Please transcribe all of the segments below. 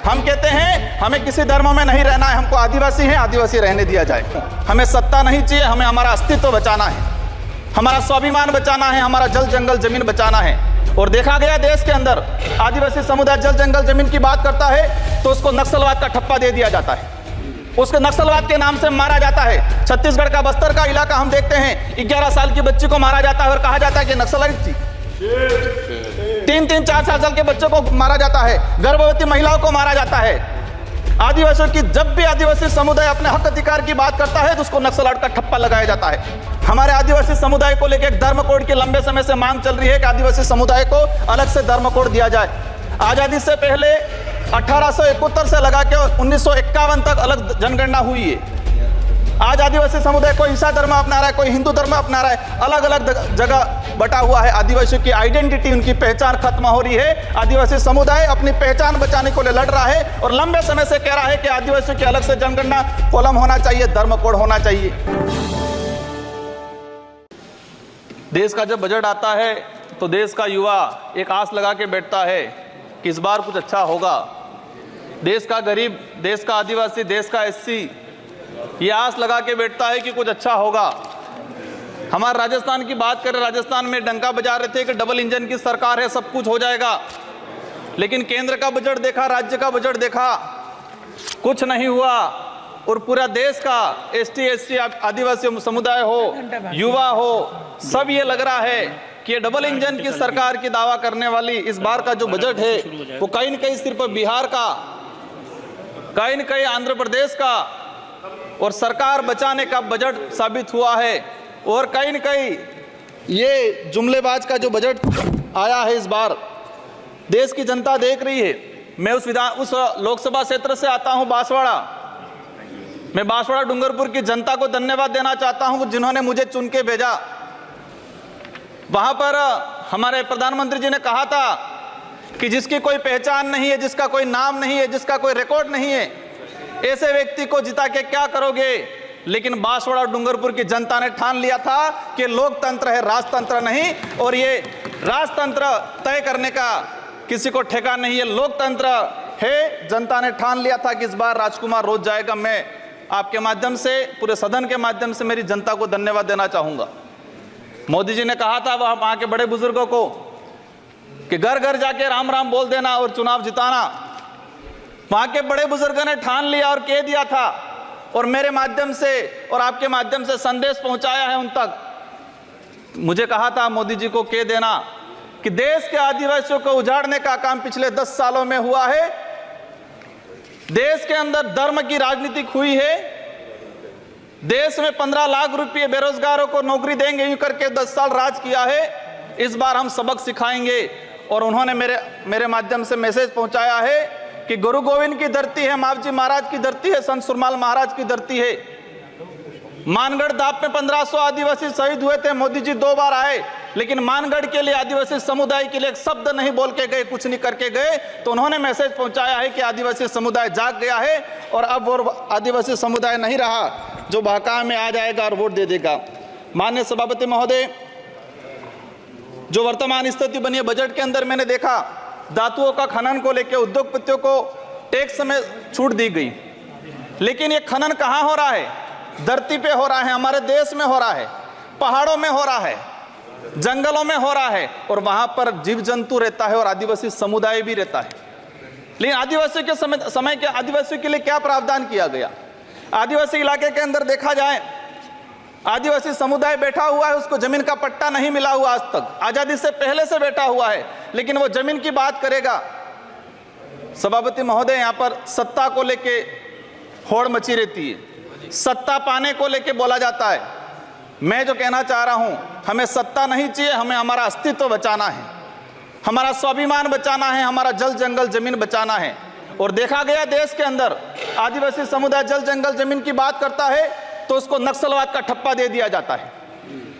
हम कहते हैं हमें किसी धर्म में नहीं रहना है, हमको आदिवासी है, आदिवासी रहने दिया जाए। हमें सत्ता नहीं चाहिए, हमें हमारा अस्तित्व बचाना है, हमारा स्वाभिमान बचाना है, हमारा जल जंगल जमीन बचाना है। और देखा गया देश के अंदर आदिवासी समुदाय जल जंगल जमीन की बात करता है तो उसको नक्सलवाद का ठप्पा दे दिया जाता है, उसके नक्सलवाद के नाम से मारा जाता है। छत्तीसगढ़ का बस्तर का इलाका हम देखते हैं, 11 साल की बच्ची को मारा जाता है और कहा जाता है कि नक्सलाइट थी। 3-3, 4-4 के बच्चों को मारा जाता है, गर्भवती महिलाओं को मारा जाता है। आदिवासियों की जब भी आदिवासी समुदाय अपने हक अधिकार की बात करता है तो उसको नक्सलाइट का ठप्पा लगाया जाता है। हमारे आदिवासी समुदाय को लेकर एक धर्म कोड की लंबे समय से मांग चल रही है कि आदिवासी समुदाय को अलग से धर्म कोड दिया जाए। आजादी से पहले 1871 से लगा के 1951 तक अलग जनगणना हुई है। आज आदिवासी समुदाय कोई ईसाई धर्म अपना रहा है, कोई हिंदू धर्म अपना रहा है, अलग अलग जगह बटा हुआ है। आदिवासियों की आइडेंटिटी, उनकी पहचान खत्म हो रही है। आदिवासी समुदाय अपनी पहचान बचाने को लिए लड़ रहा है और लंबे समय से कह रहा है कि आदिवासियों की अलग से जनगणना कॉलम होना चाहिए, धर्म कोड होना चाहिए। देश का जब बजट आता है तो देश का युवा एक आस लगा के बैठता है कि इस बार कुछ अच्छा होगा। देश का गरीब, देश का आदिवासी, देश का एससी ये आस लगा के बैठता है कि कुछ अच्छा होगा। हमारे राजस्थान की बात करें, राजस्थान में डंका बजा रहे थे कि डबल इंजन की सरकार है, सब कुछ हो जाएगा। लेकिन केंद्र का बजट देखा, राज्य का बजट देखा, कुछ नहीं हुआ। और पूरा देश का एसटी एससी आदिवासी समुदाय हो, युवा हो, सब ये लग रहा है कि डबल इंजन की सरकार की दावा करने वाली इस बार का जो बजट है वो कहीं न कहीं सिर्फ बिहार का, कहीं न कहीं आंध्र प्रदेश का और सरकार बचाने का बजट साबित हुआ है। और कहीं न कहीं ये जुमलेबाज का जो बजट आया है इस बार, देश की जनता देख रही है। मैं उस लोकसभा क्षेत्र से आता हूं, बांसवाड़ा। मैं बांसवाड़ा डूंगरपुर की जनता को धन्यवाद देना चाहता हूं जिन्होंने मुझे चुन के भेजा। वहां पर हमारे प्रधानमंत्री जी ने कहा था कि जिसकी कोई पहचान नहीं है, जिसका कोई नाम नहीं है, जिसका कोई रिकॉर्ड नहीं है, ऐसे व्यक्ति को जिता के क्या करोगे। लेकिन बांसवाड़ा डूंगरपुर की जनता ने ठान लिया था कि लोकतंत्र है, राजतंत्र नहीं। और ये राजतंत्र तय करने का किसी को ठेका नहीं है, लोकतंत्र है। जनता ने ठान लिया था कि इस बार राजकुमार रोज जाएगा। मैं आपके माध्यम से, पूरे सदन के माध्यम से मेरी जनता को धन्यवाद देना चाहूंगा। मोदी जी ने कहा था वहां के बड़े बुजुर्गों को कि घर घर जाके राम राम बोल देना और चुनाव जिताना। वहां के बड़े बुजुर्गों ने ठान लिया और कह दिया था, और मेरे माध्यम से और आपके माध्यम से संदेश पहुंचाया है उन तक। मुझे कहा था मोदी जी को कह देना कि देश के आदिवासियों को उजाड़ने का काम पिछले 10 सालों में हुआ है। देश के अंदर धर्म की राजनीति हुई है। देश में 15 लाख रुपए बेरोजगारों को नौकरी देंगे यूं करके 10 साल राज किया है। इस बार हम सबक सिखाएंगे। और उन्होंने मेरे माध्यम से मैसेज पहुंचाया है कि गुरु गोविंद की धरती है, मावजी महाराज की धरती है, संत सुरमाल महाराज की धरती है। मानगढ़ दाप में 1500 आदिवासी शहीद हुए थे। मोदी जी 2 बार आए, लेकिन मानगढ़ के लिए, आदिवासी समुदाय के लिए एक शब्द नहीं बोल के गए, कुछ नहीं करके गए। तो उन्होंने मैसेज पहुंचाया है कि आदिवासी समुदाय जाग गया है और अब वो आदिवासी समुदाय नहीं रहा जो बहकावे में आ जाएगा और वोट दे देगा। माननीय सभापति महोदय, जो वर्तमान स्थिति बनी है बजट के अंदर, मैंने देखा धातुओं का खनन को लेकर उद्योगपतियों को टैक्स में छूट दी गई। लेकिन ये खनन कहाँ हो रहा है? धरती पे हो रहा है, हमारे देश में हो रहा है, पहाड़ों में हो रहा है, जंगलों में हो रहा है। और वहां पर जीव जंतु रहता है और आदिवासी समुदाय भी रहता है। लेकिन आदिवासियों के समय के आदिवासियों के लिए क्या प्रावधान किया गया? आदिवासी इलाके के अंदर देखा जाए, आदिवासी समुदाय बैठा हुआ है, उसको जमीन का पट्टा नहीं मिला हुआ आज तक, आजादी से पहले से बैठा हुआ है। लेकिन वो जमीन की बात करेगा। सभापति महोदय, यहाँ पर सत्ता को लेके होड़ मची रहती है, सत्ता पाने को लेके बोला जाता है। मैं जो कहना चाह रहा हूं, हमें सत्ता नहीं चाहिए, हमें हमारा अस्तित्व बचाना है, हमारा स्वाभिमान बचाना है, हमारा जल जंगल जमीन बचाना है। और देखा गया देश के अंदर आदिवासी समुदाय जल जंगल जमीन की बात करता है तो उसको नक्सलवाद का ठप्पा दे दिया जाता है,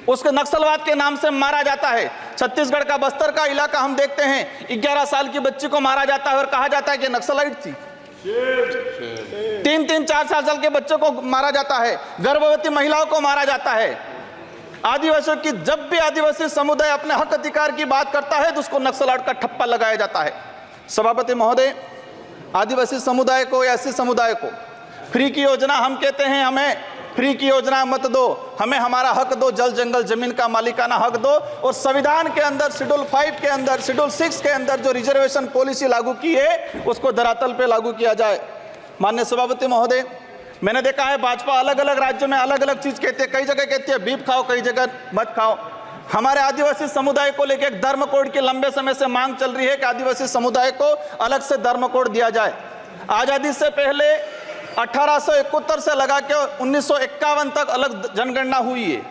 उसके नक्सलवाद के नाम से मारा जाता है। छत्तीसगढ़ का बस्तर का इलाका हम देखते हैं, 11 साल की बच्ची को मारा जाता है और कहा जाता है कि नक्सलाइट थी। 3-3, 4-4 साल के बच्चों को मारा जाता है, गर्भवती महिलाओं को मारा जाता है। आदिवासियों की जब भी आदिवासी समुदाय अपने हक अधिकार की बात करता है तो उसको नक्सलवाद का ठप्पा लगाया जाता है। सभापति महोदय, आदिवासी समुदाय को या एससी समुदाय को फ्री की योजना, हम कहते हैं हमें फ्री की योजना मत दो, हमें हमारा हक दो, जल जंगल जमीन का मालिकाना हक दो। और संविधान के अंदर शेड्यूल 5 के अंदर, शेड्यूल 6 के अंदर जो रिजर्वेशन पॉलिसी लागू की है उसको धरातल पे लागू किया जाए। माननीय सभापति महोदय, मैंने देखा है भाजपा अलग अलग राज्यों में अलग अलग चीज कहती है, कई जगह कहती है बीफ खाओ, कई जगह मत खाओ। हमारे आदिवासी समुदाय को लेकर एक धर्म कोड की लंबे समय से मांग चल रही है कि आदिवासी समुदाय को अलग से धर्म कोड दिया जाए। आजादी से पहले 1871 से लगा के 1951 तक अलग जनगणना हुई है।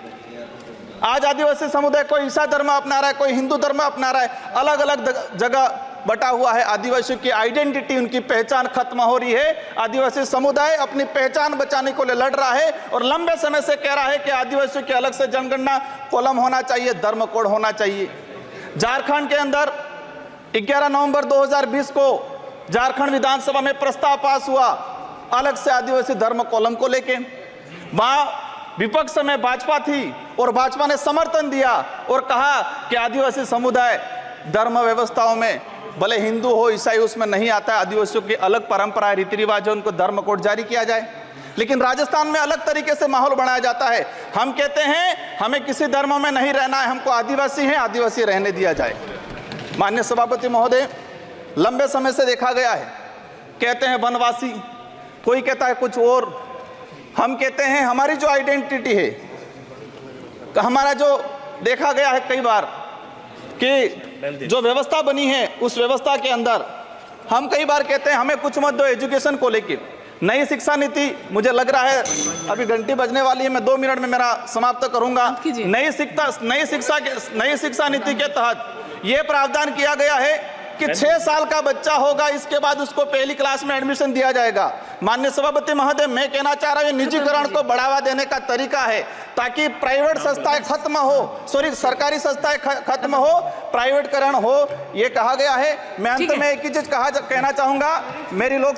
आज आदिवासी समुदाय कोई ईसाई धर्म अपना रहा है, कोई हिंदू धर्म अपना रहा है, अलग अलग जगह बटा हुआ है। आदिवासियों की आइडेंटिटी, उनकी पहचान खत्म हो रही है। आदिवासी समुदाय अपनी पहचान बचाने को लिए लड़ रहा है और लंबे समय से कह रहा है कि आदिवासियों की अलग से जनगणना कॉलम होना चाहिए, धर्म कोड होना चाहिए। झारखंड के अंदर 11 नवंबर 2020 को झारखंड विधानसभा में प्रस्ताव पास हुआ अलग से आदिवासी धर्म कॉलम को लेके। वहां विपक्ष में भाजपा थी और भाजपा ने समर्थन दिया और कहा कि आदिवासी समुदाय धर्म व्यवस्थाओं में भले हिंदू हो ईसाई उसमें नहीं आता है, आदिवासियों की अलग परंपरा रीति रिवाज है, उनको धर्म कोड जारी किया जाए। लेकिन राजस्थान में अलग तरीके से माहौल बनाया जाता है। हम कहते हैं हमें किसी धर्म में नहीं रहना है, हमको आदिवासी है, आदिवासी रहने दिया जाए। माननीय सभापति महोदय, लंबे समय से देखा गया है, कहते हैं वनवासी, कोई कहता है कुछ और। हम कहते हैं हमारी जो आइडेंटिटी है, हमारा जो देखा गया है कई बार कि जो व्यवस्था बनी है उस व्यवस्था के अंदर हम कई बार कहते हैं हमें कुछ मत दो एजुकेशन को लेके। नई शिक्षा नीति, मुझे लग रहा है अभी घंटी बजने वाली है, मैं 2 मिनट में मेरा समाप्त करूंगा। नई शिक्षा नीति के तहत यह प्रावधान किया गया है कि 6 साल का बच्चा होगा इसके बाद उसको पहली क्लास में एडमिशन दिया जाएगा। माननीय सभापति महोदय, मैं कहना चाह रहा हूं निजीकरण को बढ़ावा देने का तरीका है ताकि प्राइवेट संस्थाएं खत्म हो, सरकारी संस्थाएं खत्म हो, प्राइवेटकरण हो, ये कहा गया है। मैं अंत में एक ही चीज कहना चाहूंगा, मेरी लोग